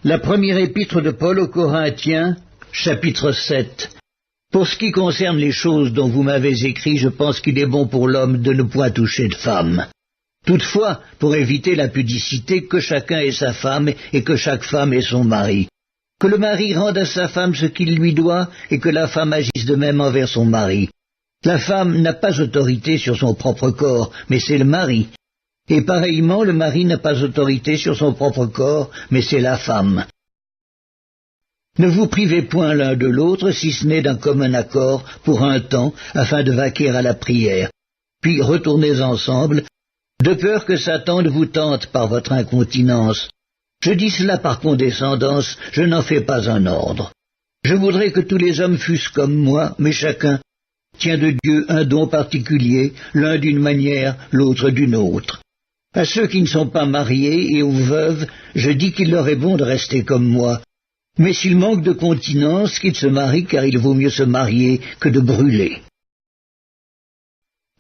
La première épître de Paul aux Corinthiens, chapitre 7. Pour ce qui concerne les choses dont vous m'avez écrit, je pense qu'il est bon pour l'homme de ne point toucher de femme. Toutefois, pour éviter la pudicité, que chacun ait sa femme et que chaque femme ait son mari. Que le mari rende à sa femme ce qu'il lui doit et que la femme agisse de même envers son mari. La femme n'a pas autorité sur son propre corps, mais c'est le mari. Et pareillement, le mari n'a pas autorité sur son propre corps, mais c'est la femme. Ne vous privez point l'un de l'autre, si ce n'est d'un commun accord, pour un temps, afin de vaquer à la prière. Puis retournez ensemble, de peur que Satan ne vous tente par votre incontinence. Je dis cela par condescendance, je n'en fais pas un ordre. Je voudrais que tous les hommes fussent comme moi, mais chacun tient de Dieu un don particulier, l'un d'une manière, l'autre d'une autre. À ceux qui ne sont pas mariés et aux veuves, je dis qu'il leur est bon de rester comme moi. Mais s'ils manquent de continence, qu'ils se marient, car il vaut mieux se marier que de brûler.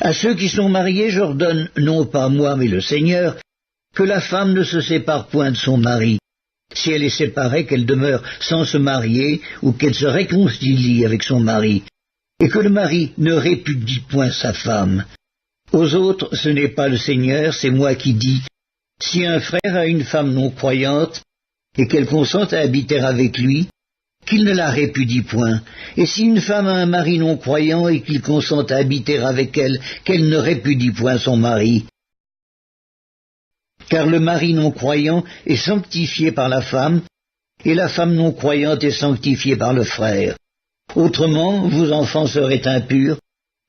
À ceux qui sont mariés, j'ordonne, non pas moi mais le Seigneur, que la femme ne se sépare point de son mari. Si elle est séparée, qu'elle demeure sans se marier, ou qu'elle se réconcilie avec son mari, et que le mari ne répudie point sa femme. Aux autres, ce n'est pas le Seigneur, c'est moi qui dis. Si un frère a une femme non croyante, et qu'elle consente à habiter avec lui, qu'il ne la répudie point. Et si une femme a un mari non croyant, et qu'il consente à habiter avec elle, qu'elle ne répudie point son mari. Car le mari non croyant est sanctifié par la femme, et la femme non croyante est sanctifiée par le frère. Autrement, vos enfants seraient impurs,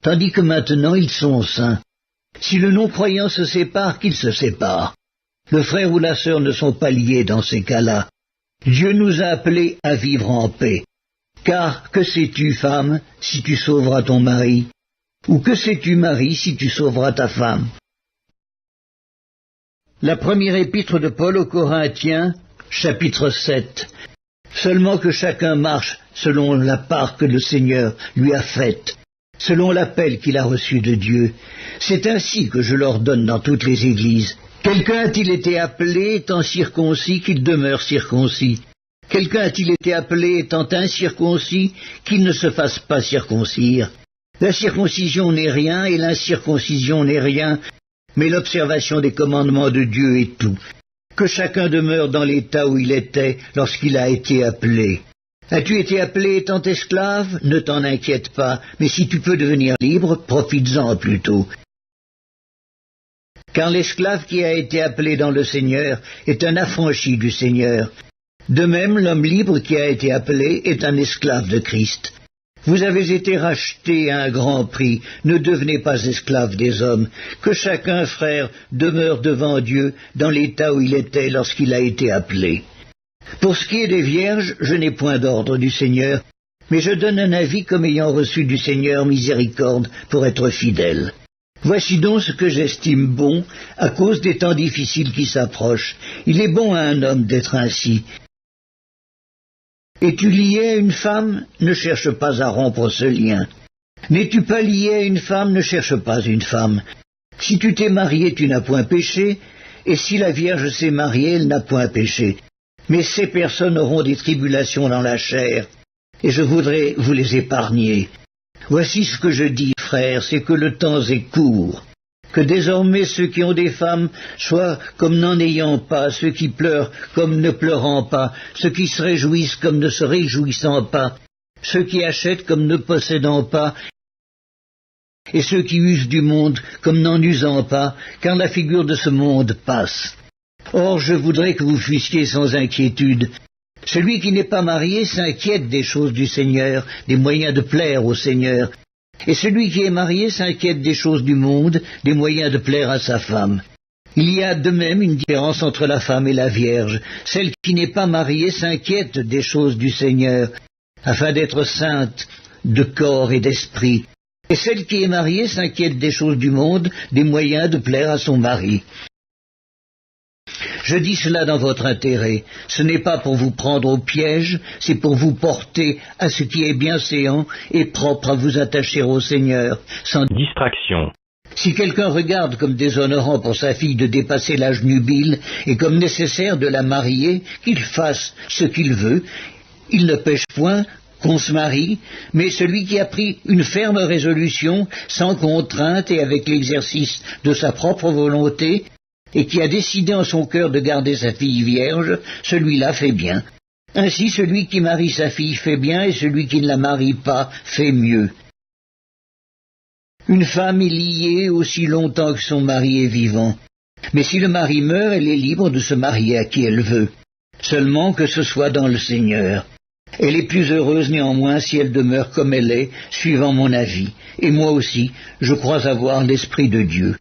tandis que maintenant ils sont saints. Si le non-croyant se sépare, qu'il se sépare. Le frère ou la sœur ne sont pas liés dans ces cas-là. Dieu nous a appelés à vivre en paix. Car que sais-tu, femme, si tu sauveras ton mari? Ou que sais-tu, mari, si tu sauveras ta femme? La première épître de Paul aux Corinthiens, chapitre 7. Seulement que chacun marche selon la part que le Seigneur lui a faite, selon l'appel qu'il a reçu de Dieu. C'est ainsi que je l'ordonne dans toutes les églises. Quelqu'un a-t-il été appelé étant circoncis, qu'il demeure circoncis? Quelqu'un a-t-il été appelé étant incirconcis, qu'il ne se fasse pas circoncire? La circoncision n'est rien et l'incirconcision n'est rien, mais l'observation des commandements de Dieu est tout. Que chacun demeure dans l'état où il était lorsqu'il a été appelé. As-tu été appelé étant esclave? Ne t'en inquiète pas, mais si tu peux devenir libre, profites-en plutôt. Car l'esclave qui a été appelé dans le Seigneur est un affranchi du Seigneur. De même, l'homme libre qui a été appelé est un esclave de Christ. Vous avez été rachetés à un grand prix, ne devenez pas esclaves des hommes. Que chacun, frère, demeure devant Dieu dans l'état où il était lorsqu'il a été appelé. Pour ce qui est des vierges, je n'ai point d'ordre du Seigneur, mais je donne un avis comme ayant reçu du Seigneur miséricorde pour être fidèle. Voici donc ce que j'estime bon, à cause des temps difficiles qui s'approchent. Il est bon à un homme d'être ainsi. Es-tu lié à une femme? Ne cherche pas à rompre ce lien. N'es-tu pas lié à une femme? Ne cherche pas une femme. Si tu t'es marié, tu n'as point péché, et si la Vierge s'est mariée, elle n'a point péché. Mais ces personnes auront des tribulations dans la chair, et je voudrais vous les épargner. Voici ce que je dis, frères, c'est que le temps est court, que désormais ceux qui ont des femmes soient comme n'en ayant pas, ceux qui pleurent comme ne pleurant pas, ceux qui se réjouissent comme ne se réjouissant pas, ceux qui achètent comme ne possédant pas, et ceux qui usent du monde comme n'en usant pas, car la figure de ce monde passe. Or, je voudrais que vous fussiez sans inquiétude. Celui qui n'est pas marié s'inquiète des choses du Seigneur, des moyens de plaire au Seigneur. Et celui qui est marié s'inquiète des choses du monde, des moyens de plaire à sa femme. Il y a de même une différence entre la femme et la Vierge. Celle qui n'est pas mariée s'inquiète des choses du Seigneur, afin d'être sainte de corps et d'esprit. Et celle qui est mariée s'inquiète des choses du monde, des moyens de plaire à son mari. Je dis cela dans votre intérêt. Ce n'est pas pour vous prendre au piège, c'est pour vous porter à ce qui est bienséant et propre à vous attacher au Seigneur, sans distraction. Si quelqu'un regarde comme déshonorant pour sa fille de dépasser l'âge nubile et comme nécessaire de la marier, qu'il fasse ce qu'il veut, il ne pêche point qu'on se marie, mais celui qui a pris une ferme résolution, sans contrainte et avec l'exercice de sa propre volonté, et qui a décidé en son cœur de garder sa fille vierge, celui-là fait bien. Ainsi celui qui marie sa fille fait bien, et celui qui ne la marie pas fait mieux. Une femme est liée aussi longtemps que son mari est vivant. Mais si le mari meurt, elle est libre de se marier à qui elle veut, seulement que ce soit dans le Seigneur. Elle est plus heureuse néanmoins si elle demeure comme elle est, suivant mon avis. Et moi aussi, je crois avoir l'Esprit de Dieu.